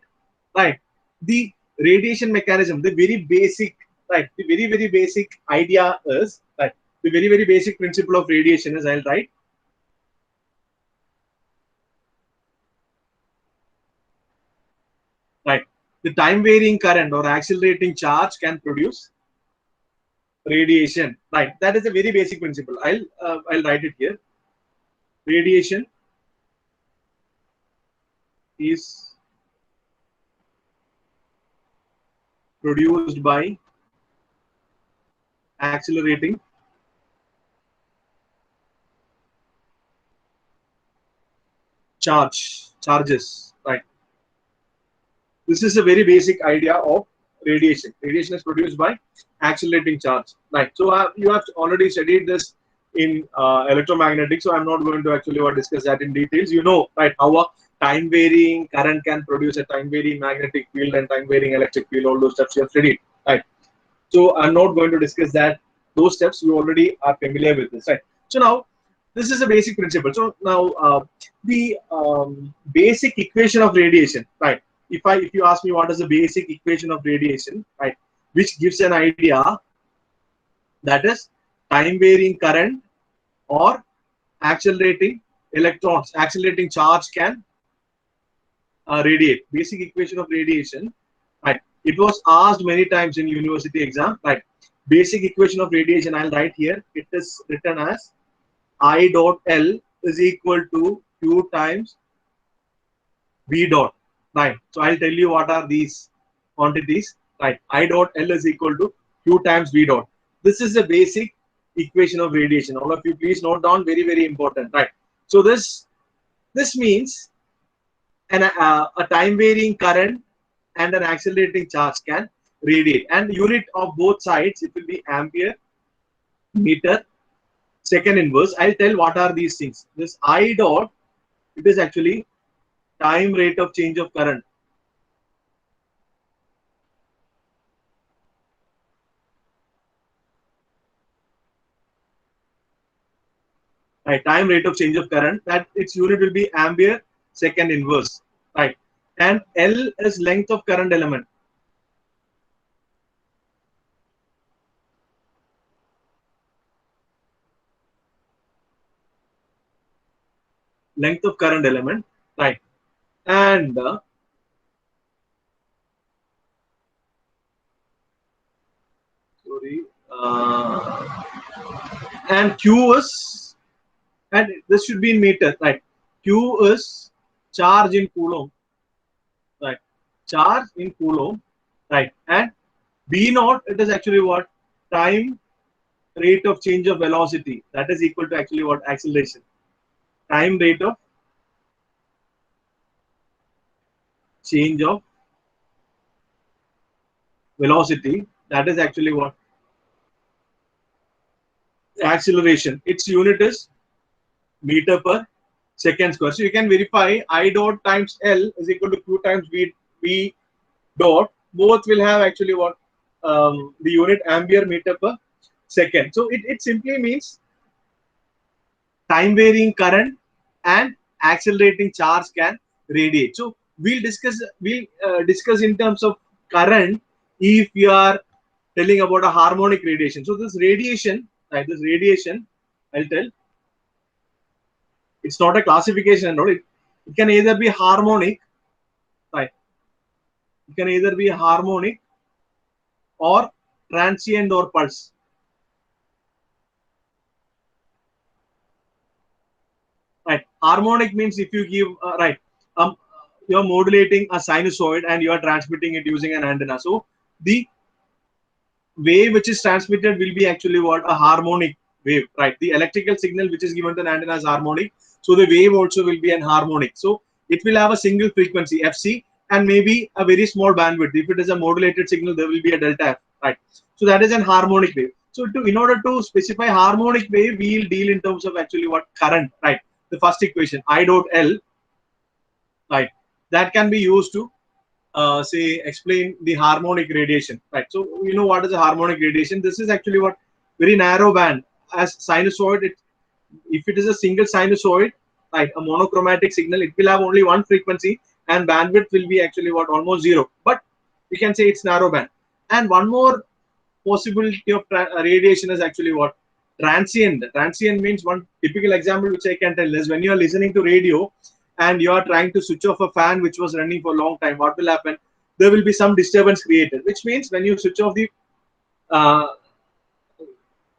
right, the radiation mechanism, the very basic, right? The very basic idea is right. The very basic principle of radiation is I'll write. Right. The time varying current or accelerating charge can produce radiation. Right. That is a very basic principle. I'll write it here. Radiation is produced by accelerating charges. Right. This is a very basic idea of radiation. Radiation is produced by accelerating charge. Right. So you have already studied this in electromagnetic. So I'm not going to actually discuss that in details. You know, right, how a time varying current can produce a time varying magnetic field and time varying electric field. All those steps you have studied. Right. So I'm not going to discuss that. Those steps you already are familiar with this. Right. So now this is a basic principle. So now the basic equation of radiation. Right. If you ask me what is the basic equation of radiation, right, which gives an idea, that is time varying current or accelerating electrons, accelerating charge can radiate. Basic equation of radiation, right? It was asked many times in university exam, right? Basic equation of radiation, I'll write here. It is written as I dot L is equal to Q times V dot. Right. So I'll tell you what are these quantities. Right. I dot L is equal to Q times V dot. This is the basic equation of radiation. All of you please note down, very important. Right. So this means a time varying current and an accelerating charge can radiate. And unit of both sides, it will be ampere, meter, second inverse. I'll tell what are these things. This I dot, it is actually time rate of change of current. Right, time rate of change of current, that its unit will be ampere second inverse, right? And L is length of current element. length of current element, right? And and Q is, and this should be in meter, right? Q is charge in coulomb, right? Charge in coulomb, right? And B naught, it is actually what? Time rate of change of velocity. That is equal to actually what? Acceleration. Time rate of change of velocity. That is actually what? Acceleration. Its unit is meter per second square. So you can verify I dot times L is equal to Q times V dot. Both will have actually what? The unit ampere meter per second. So it simply means time varying current and accelerating charge can radiate. So we'll discuss in terms of current if you are telling about a harmonic radiation. So this radiation, right? This radiation, I'll tell. It's not a classification, no. It can either be harmonic, right? It can either be harmonic or transient or pulse. Right. Harmonic means if you give right, you're modulating a sinusoid and you are transmitting it using an antenna. So the wave which is transmitted will be actually what? A harmonic wave, right? The electrical signal which is given to an antenna is harmonic. So the wave also will be an harmonic. So it will have a single frequency FC and maybe a very small bandwidth. If it is a modulated signal, there will be a delta F, right? So that is an harmonic wave. So in order to specify harmonic wave, we will deal in terms of actually what? Current, right? The first equation, I dot L, right? That can be used to say explain the harmonic radiation, right? So you know what is a harmonic radiation? This is actually what? Very narrow band. As sinusoid, if it is a single sinusoid, right, a monochromatic signal, it will have only one frequency and bandwidth will be actually what? Almost zero. But we can say it's narrow band. And one more possibility of radiation is actually what? Transient. Transient means, one typical example which I can tell is when you are listening to radio and you are trying to switch off a fan which was running for a long time, what will happen? There will be some disturbance created, which means when you switch off the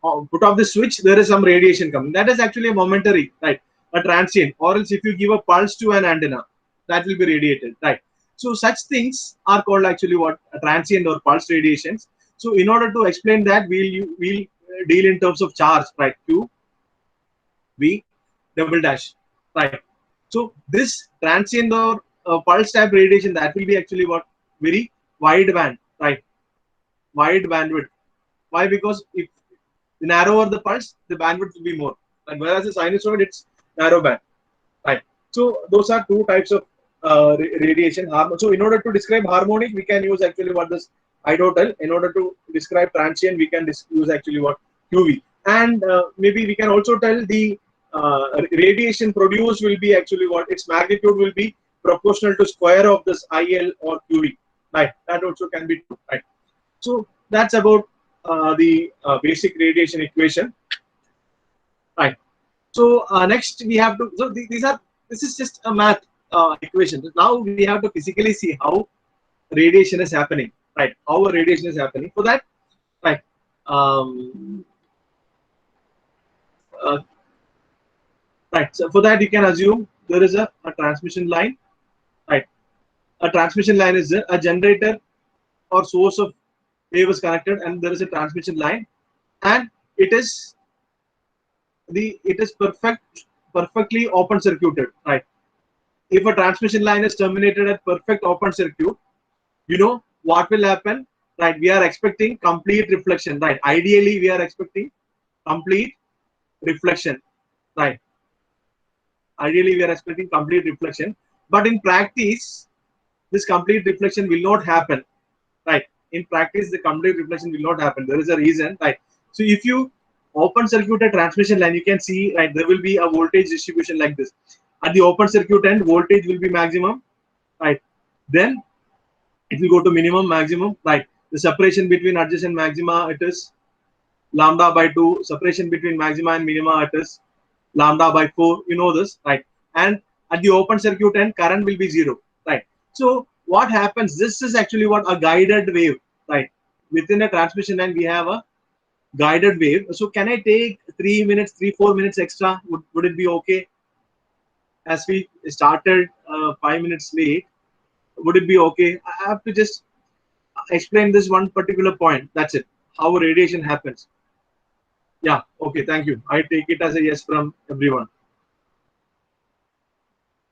put off the switch, there is some radiation coming. That is actually a momentary, right? A transient. Or else if you give a pulse to an antenna, that will be radiated, right? So such things are called actually what? A transient or pulse radiations. So in order to explain that, we'll deal in terms of charge, right? Q, V, double dash, right? So this transient or pulse type radiation, that will be actually what? Very wide band, right? Wide bandwidth. Why? Because if the narrower the pulse, the bandwidth will be more. And whereas the sinusoid, it's narrow band, right? So those are two types of radiation. So in order to describe harmonic, we can use actually what this I dot L. In order to describe transient, we can use actually what? QV. And maybe we can also tell the radiation produced will be actually what? Its magnitude will be proportional to square of this IL or QV, right? That also can be true, right? So that's about the basic radiation equation, right? So next we have to. So this is just a math equation. Now we have to physically see how radiation is happening, right? How radiation is happening. For that, right? Right. So for that, you can assume there is a transmission line, right? A transmission line is a generator or source of wave is connected, and there is a transmission line, and it is perfectly open circuited, right? If a transmission line is terminated at perfect open circuit, you know what will happen, right? We are expecting complete reflection, right? Ideally, we are expecting complete reflection, right? Ideally, we are expecting complete reflection, but in practice, this complete reflection will not happen, right? In practice, the complete reflection will not happen. There is a reason, right? So if you open circuit a transmission line, you can see, right, there will be a voltage distribution like this. At the open circuit end, voltage will be maximum, right? Then it will go to minimum, maximum, right? The separation between adjacent maxima, it is lambda by 2. Separation between maxima and minima, it is lambda by 4. You know this, right? and at the open circuit end, current will be 0, right? So what happens? This is actually what a guided wave, right? Within a transmission line, we have a guided wave. So can I take 3 minutes, 4 minutes extra? Would it be okay? As we started 5 minutes late, would it be okay? I have to just explain this one particular point. That's it. How radiation happens. Yeah. Okay. Thank you. I take it as a yes from everyone.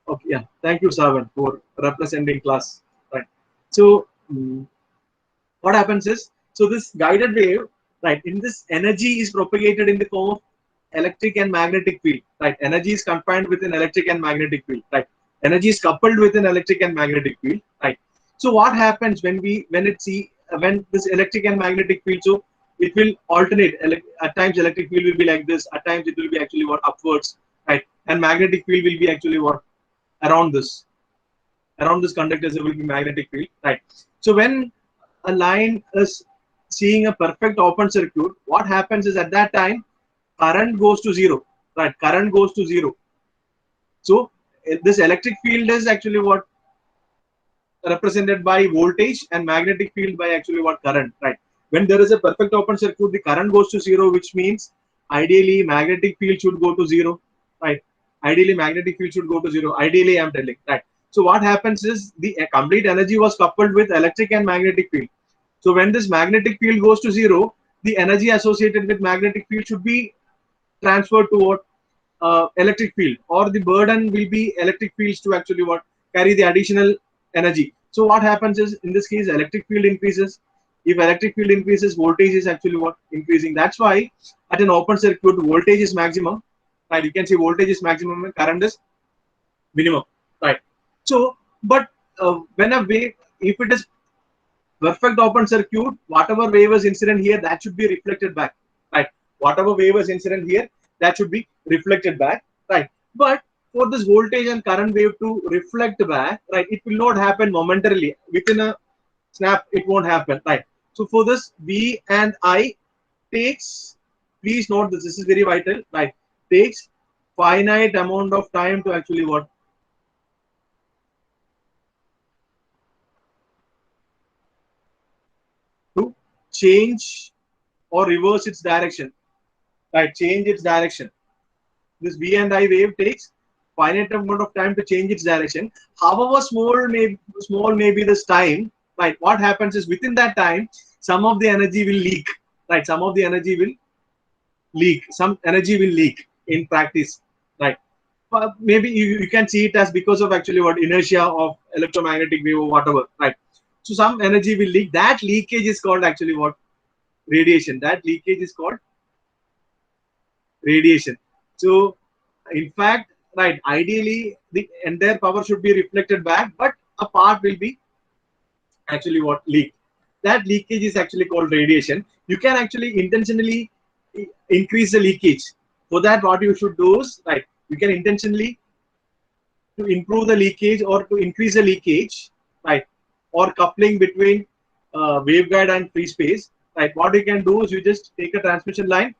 Okay. Yeah. Thank you, Savan, for representing class. Right. So what happens is, so this guided wave, right? In this, energy is propagated in the form of electric and magnetic field. Right. Energy is confined within electric and magnetic field. Right. Energy is coupled with an electric and magnetic field. Right. So what happens when when this electric and magnetic field, so it will alternate. At times electric field will be like this, at times it will be actually what upwards, right? And magnetic field will be actually what around this conductor, there will be magnetic field, right? So when a line is seeing a perfect open circuit, what happens is at that time current goes to 0, right? Current goes to 0. So this electric field is actually what represented by voltage, and magnetic field by actually what current, right? When there is a perfect open circuit, the current goes to 0, which means ideally magnetic field should go to 0, right? Ideally magnetic field should go to 0. Ideally, I'm telling, right? So what happens is the complete energy was coupled with electric and magnetic field. So when this magnetic field goes to 0, the energy associated with magnetic field should be transferred to what electric field, or the burden will be electric fields to actually what carry the additional energy. So what happens is, in this case, electric field increases. If electric field increases, voltage is actually what increasing. That's why at an open circuit, voltage is maximum, right? You can see voltage is maximum and current is minimum, right? So but when a wave, if it is perfect open circuit, whatever wave is incident here, that should be reflected back, right? Whatever wave is incident here, that should be reflected back, right? But for this voltage and current wave to reflect back, right, it will not happen momentarily. Within a snap, it won't happen, right? So for this, V and I takes, please note this is very vital, right? Takes finite amount of time to actually what? To change or reverse its direction, right? Change its direction. This V and I wave takes finite amount of time to change its direction. However small may be this time, right? What happens is, within that time, some of the energy will leak, right? Some of the energy will leak. Some energy will leak in practice, right? But maybe you can see it as because of actually what inertia of electromagnetic wave or whatever, right? So some energy will leak. That leakage is called actually what? Radiation. That leakage is called radiation. So in fact, right, ideally the entire power should be reflected back, but a part will be actually what? Leak. That leakage is actually called radiation. You can actually intentionally increase the leakage. For that, what you should do is, right, you can intentionally to improve the leakage or to increase the leakage, right, or coupling between waveguide and free space, right? What you can do is, you just take a transmission line,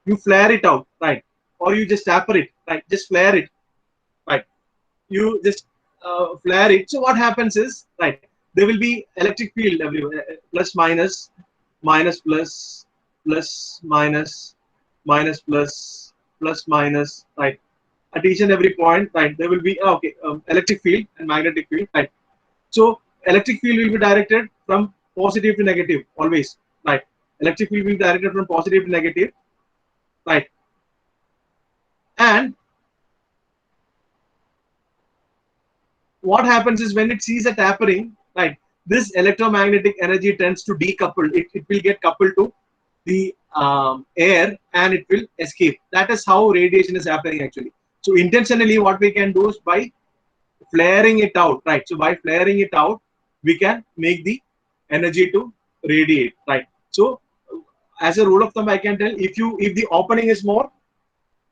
you flare it out, right? Or you just taper it, right? Just flare it, right? You just flare it. So what happens is, right, there will be electric field everywhere, plus minus, minus plus, plus minus, minus plus, plus minus, right? At each and every point, right, there will be electric field and magnetic field, right? So electric field will be directed from positive to negative always, right? Electric field will be directed from positive to negative, right? And what happens is, when it sees a tapering, right, this electromagnetic energy tends to decouple. It will get coupled to the air and it will escape. That is how radiation is happening actually. So intentionally, what we can do is, by flaring it out, right? So by flaring it out, we can make the energy to radiate, right? So as a rule of thumb, I can tell, if the opening is more,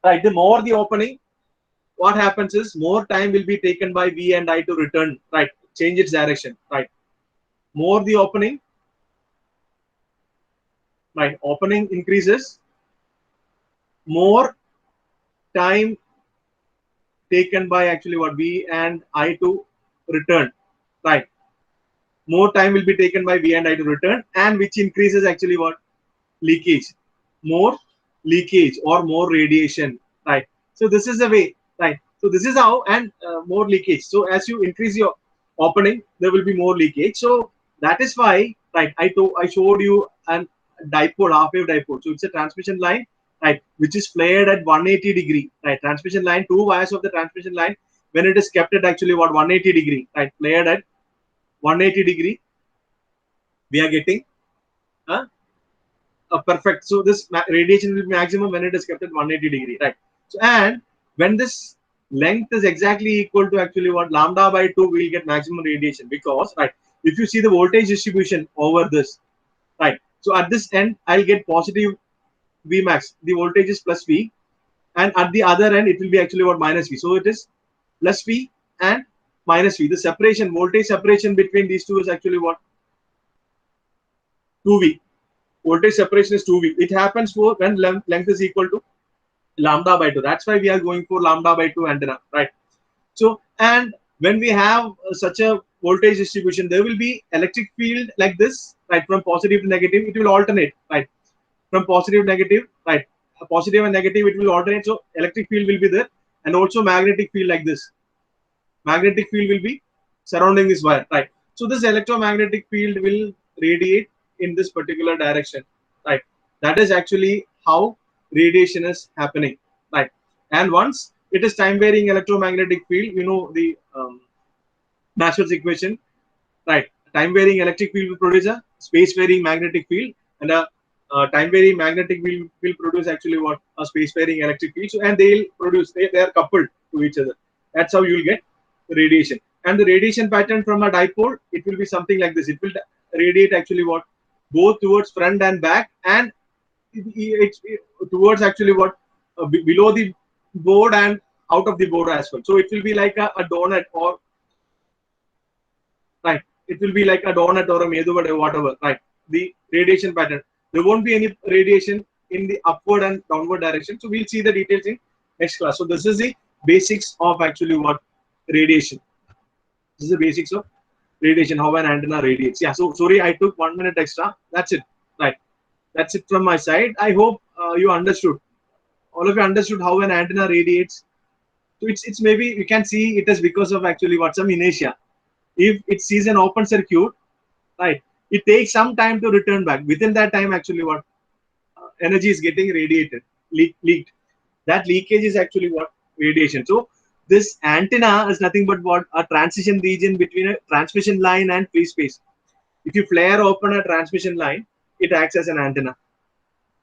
right, the more the opening, what happens is, more time will be taken by V and I to return, right? Change its direction, right? More the opening, right? Opening increases, more time taken by actually what V and I to return, right? More time will be taken by V and I to return, and which increases actually what? Leakage. More leakage or more radiation, right? So this is the way, right? So this is how, and more leakage. So as you increase your opening, there will be more leakage. So that is why, right? I showed you an dipole, half wave dipole. So it's a transmission line, right, which is flared at 180 degree, right? Transmission line, two wires of the transmission line, when it is kept at actually what, 180 degree, right? Flared at 180 degree, we are getting perfect. So this radiation will be maximum when it is kept at 180 degree, right? So, and when this length is exactly equal to actually what, lambda by 2, we'll get maximum radiation, because, right, if you see the voltage distribution over this, right, so at this end I'll get positive V max, the voltage is plus V, and at the other end it will be actually what, minus V. So it is plus V and minus V. The separation, voltage separation between these two is actually what, 2V. Voltage separation is 2V. It happens for when length is equal to lambda by 2. That's why we are going for lambda by 2 antenna, right? So, and when we have such a voltage distribution, there will be electric field like this, right? From positive to negative, it will alternate, right? From positive to negative, right? Positive and negative, it will alternate. So electric field will be there, and also magnetic field like this. Magnetic field will be surrounding this wire, right? So this electromagnetic field will radiate in this particular direction, right? That is actually how radiation is happening, right? And once it is time varying electromagnetic field, you know the Maxwell's equation, right? Time varying electric field will produce a space varying magnetic field, and a time varying magnetic field will produce actually what, a space varying electric field. So, and they'll produce, they are coupled to each other. That's how you'll get radiation. And the radiation pattern from a dipole, it will be something like this. It will radiate actually what, both towards front and back, and it's towards actually what, below the board and out of the board as well. So it will be like a donut, or right, it will be like a donut or a medu vada, whatever, right? The radiation pattern, there won't be any radiation in the upward and downward direction. So we'll see the details in next class. So this is the basics of actually what, radiation. This is the basics of radiation, how an antenna radiates. Yeah, so sorry I took 1 minute extra. That's it, right? That's it from my side. I hope you understood, all of you understood how an antenna radiates. So it's maybe you can see it is because of actually what, some inertia. If it sees an open circuit, right, it takes some time to return back. Within that time, actually what, energy is getting radiated, leaked. That leakage is actually what, radiation. So this antenna is nothing but what, a transition region between a transmission line and free space. If you flare open a transmission line, it acts as an antenna.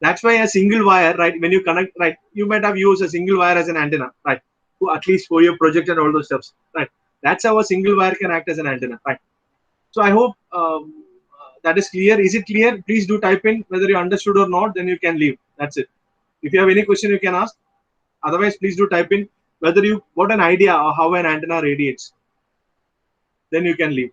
That's why a single wire, right, when you connect, right, you might have used a single wire as an antenna, right, to at least for your project and all those stuffs, right? That's how a single wire can act as an antenna, right? So I hope that is clear. Is it clear? Please do type in whether you understood or not, then you can leave. That's it. If you have any question, you can ask. Otherwise, please do type in whether you got an idea of how an antenna radiates. Then you can leave.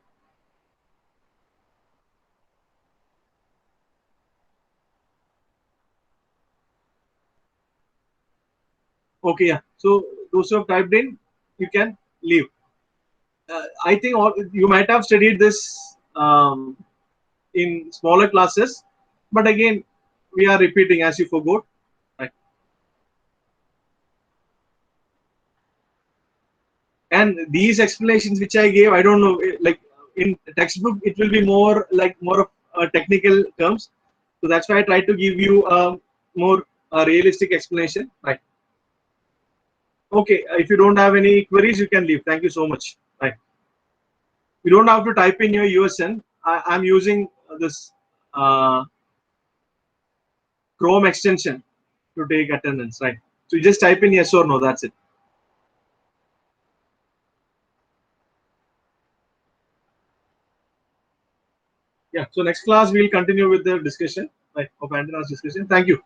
Okay, yeah. So those who have typed in, you can leave. I think you might have studied this in smaller classes, but again, we are repeating as you forgot. Right? And these explanations which I gave, I don't know, like in textbook, it will be more like more of technical terms. So that's why I try to give you a more realistic explanation. Right. Okay. If you don't have any queries, you can leave. Thank you so much. Right. You don't have to type in your USN. I'm using this Chrome extension to take attendance. Right. So you just type in yes or no. That's it. Yeah, so next class we'll continue with the discussion, right, of antennas discussion. Thank you.